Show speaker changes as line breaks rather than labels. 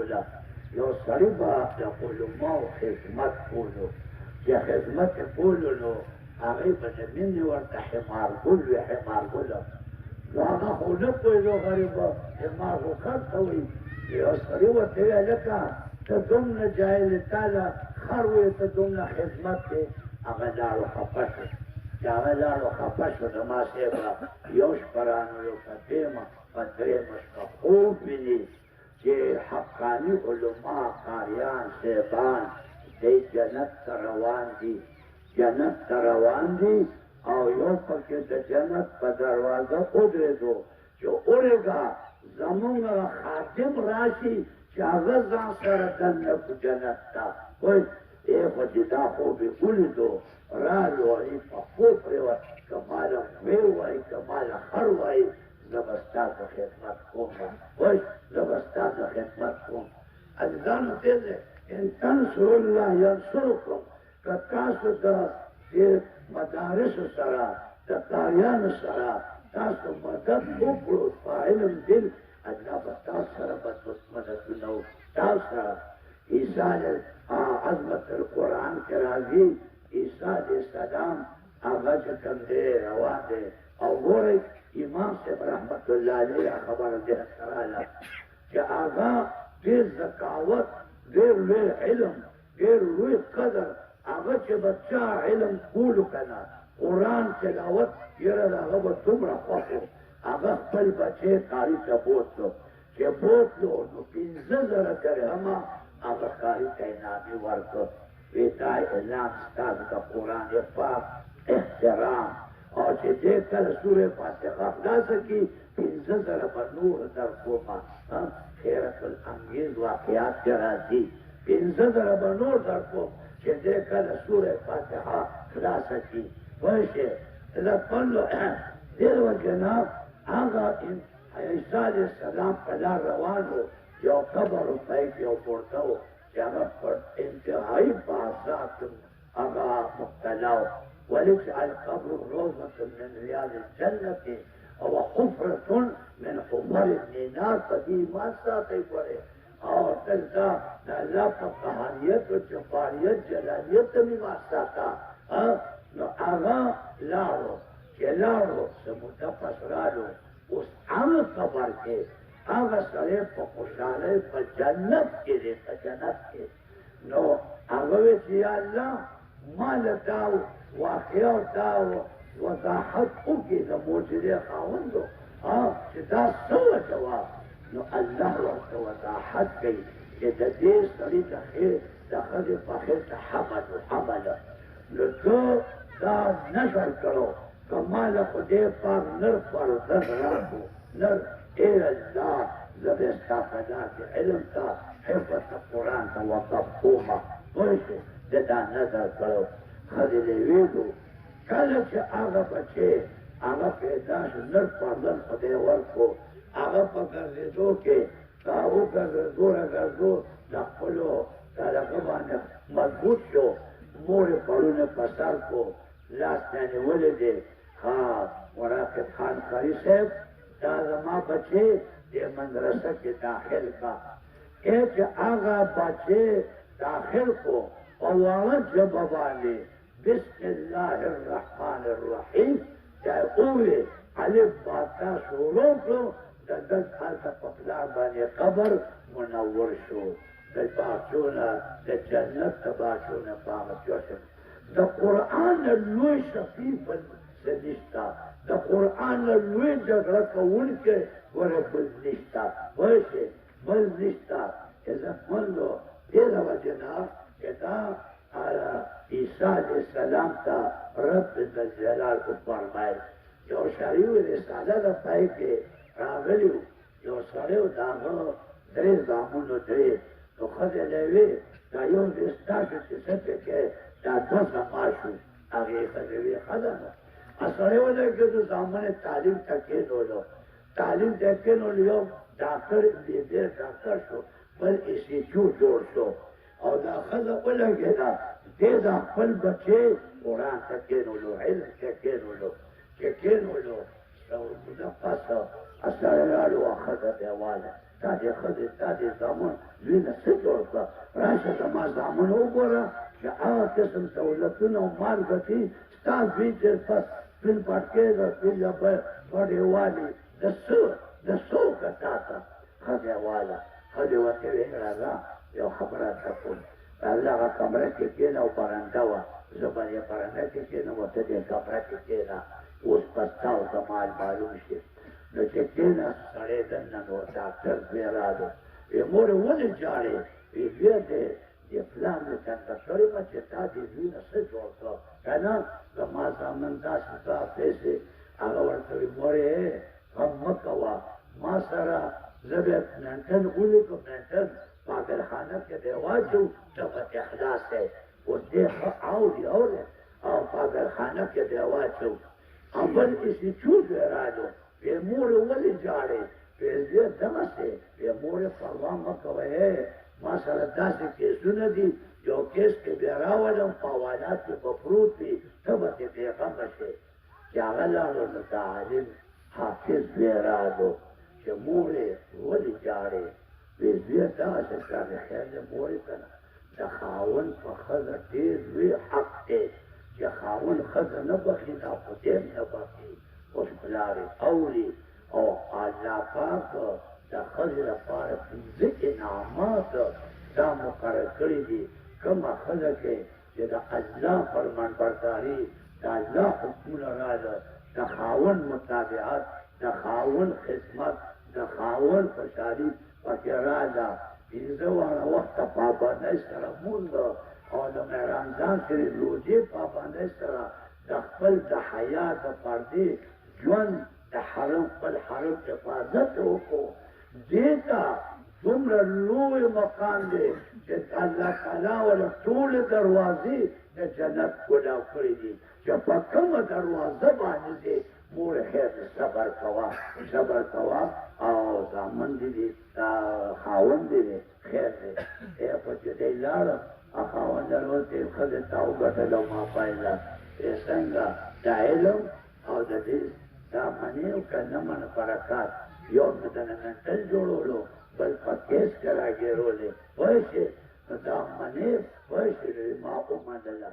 کوله یو سړي به د علماو خدمت کولو چې خدمت یې کولو نو هغې به د مینې ورته حمارګل وي حمارګله نو هغه خو نه پوهېدو غریبه حمارغوکر ته وایي یو سړي ورته وویل لکه ته دومره جاهل تا له خر وایې ته دومره خدمت کې هغه لاړو خفه شو چې هغه لاړو خفه شو د ما صاحب یو شپه رانیو په دویمه په درېیمه شپه خوب ویني چې حقاني علما قاریان صاحبان دی جنت ته روان دي جنت ته روان دي او یو پکې د جنت په دروازه ودرېدو چې اورېږه زمونږ خادم راشي چې هغه ځان سره دننه کړو جنت ته وایي ای خو چې دا خوب یې ولیدو رالو ای په خوب پرېوت که ماله خوی وایي که ماله خر وایي زه به ستاسو خدمت کوم وایي زه به ستاسو خدمت کوم عزیزانو دې دی ان تنصروا الله ینصرکم که تاسو د دې مدارسو سره د قاریانو سره تاسو مدد وکړو په علم دل الله به تاسو سره به مددونه وکړي تاسو سره عیسی عظمت القرآن کې راځي عیسی علیه السلام هغه چې کوم دی روان دی او ګورئ امام صاحب رحمت الله علیه خبره دې راله چې هغه ډېر ذکاوت ډېر لوی علم ډېر لوی قدر هغه چې بچا علم کولو که نه قرآن تلاوت یره د هغه به دومره خوښ و هغه خپل بچی قاري ته بوتلو چې بوتلو نو 15,000 درهمه هغه قاري ته انعامي ورکړ وی دا اعلان ستاسو د قرآن پاک احترام او چې دې کله سورې فاتحه خلاصه کړي 15,000 به نور درکومه خیرت الانګیز واقعات کې راځي 15,000 به نور درکوم چې دې کله سورې فاتحه خلاصه کړي وایي چې زه پنډو دې وجه نه هغه عیسی علیه السلام په لار روان و یو قبر پای کې یو پورته و چې هغه پر انتهایي بازات هغه مبتلا و ولجعل قبر روضة من رياض الجنة او حفرة من حفر النار په دې ایمان ساتئ پرې او تل دا د الله په قهاریت او جباریت جلالیت ته مې ساته نو هغه لاړو چې لاړو څه موده پس رالو اوس هغه قبر کې هغه سړی په خوشحالۍ په جنت کې دی په جنت کې نو هغه وایي چې یا الله ما له دا واقعه او دا وضاحت وکړي د معجزې خاوندو چې دا څه وجه وه نو الله ورته وضاحت کوي چې د دې سړي د خیر د ښځې په خیر ته حمله نو ده دا نشر کړو که ما له خدای پاک نر فرزند راکړو نر ای الله زه به ستا په داسې علم ته حفظ د قرآن ته وقف کومه پوه شو ده دا نظر کړو ښځې له ویلو کله چې هغه بچی هغه پیدا شو نر فرزند خدای ورکړو هغه په ګرځېدو کې دا وګرځېدو راګرځو د خپلو دغه باندې مضبوط شو مور یې پړونه په سر کو لاس ته نیولې دی وراقب خان قاري صاحب دا زما بچی دې مدرسه کې داخل کا چې هغه بچی داخل کو په واړه ژبه باندې بسم الله الرحمن الرحیم چې ووایي الف با تا شروع کړو د دلته هلته په پلار باندې قبر منور شو د باچونه د جنت د باچونه په هغه جوشم د قرآن لوی شفیع بل څه نشته د قرآن لوی جګړه کوونکی ګوره بل نشته پوه شې بل نشته عزتمندو دې د وجې نه چې دا عیسی علیه السلام ته رب ذوالجلال وفرمایل یو شریف رساله د پای کې راغلی و یو سړی و د هغه درې زامنو درې نو ښځې له وې دا یو دې ستاسو چې څه پکې دا دوه زما شو هغې ښځې وې ښه ده نو سړی ولګېدو زامن یې تعلیم ته کېنولو تعلیم ته کېنولو یو ډاکټر بېدې ډاکټر شو بل انسټیټیوټ جوړ شو او دا ښځه ولګېده دې دا خپل بچی قرآن ته کېنولو علم ته کېنولو چې کېنولو موده پس سړی راړو ښځه بېواله تا دې ښځې ستا دې زامن دوی نه څه جوړ کړه راشه زما زامن وګوره چې هغه قسم سهولتونه او مال ګټي ستا زوی چې پس سپین پټکې ده سپین بډې والي د څه وکړه تا ته ښځې واله ښځې ورته ویل راځه یو خبره ته کوم راځه هغه کمره کې کښېنه او برنډه وه زه به دې برنډه کې کښېنم او ته دې کمره کې کښېنه اوس به ستا او زما معلوم شي نو چې کښېناست سړی دننه نو ډاکټر زوی راغی ویې مورې ولې ژاړې ویې بیا دې پلار مې چنده کړې وه چې تا دې زوی نه څه جوړ کړه که نه زما زامن داسې ستا پیسې هغه ورته ویې مورې غم مه کوه ما سره زه بیا مینټن ولیکم مینټن پاگلخانه کې دی واچو ته به اخلاص دی اوس دې ښه اوري او پاگلخانه کې دی واچو او بل کسی چوز وی راجو وی مورې ولې ژاړې وی زه دغسې وی مورې پروا مه کوئ ما سره داسې کیسونه دي یو کیس کې بیا راولم په حوالات کې به پروت وي ته به ترې بېغمه شې چې هغه لاړو نو د عالم حافظ وی راجو چې مورې ولې ژاړې وی زویه دغسې کړه خیر دی مورې که نه د خاوند په ښځه ډېر لوی حق دی چې خاوند ښځه نه بخي دا خدای هم نه بخي اوس پلار اوري او الله پاک د ښځې لپاره پنځه انعامات دا مقرر کړي دي کومه ښځه کې چې د الله فرمانبرداري د الله حکمونه راځه د خاوند متابعت د خاوند خدمت د خاوند خوشحالي پکې راځه پنځه واړه وخته پابندۍ سره مونځ او د رمضان شریف روژې پابندۍ سره د خپل د حیا د پردې ژوند د حرم خپل حرم حفاظت وکړو دې ته دومره لوی مقام دی چې الله تعالی وله ټولې دروازې د جنت ګلاو کړي دي چې په کومه دروازه باندې ځې مورې خیر صبر کوه او زامن دې دي خاوند دې دی خیر دی په چې دی لاړم خاوند ورته ښځې ته وګټله ما پایله څنګه د علم او د دې دا منې او که نه منه برکات یو مې د مینټل جوړولو بل په کیس کې راګېرولې پوه شې نو دا منې پوه شې ما ومنله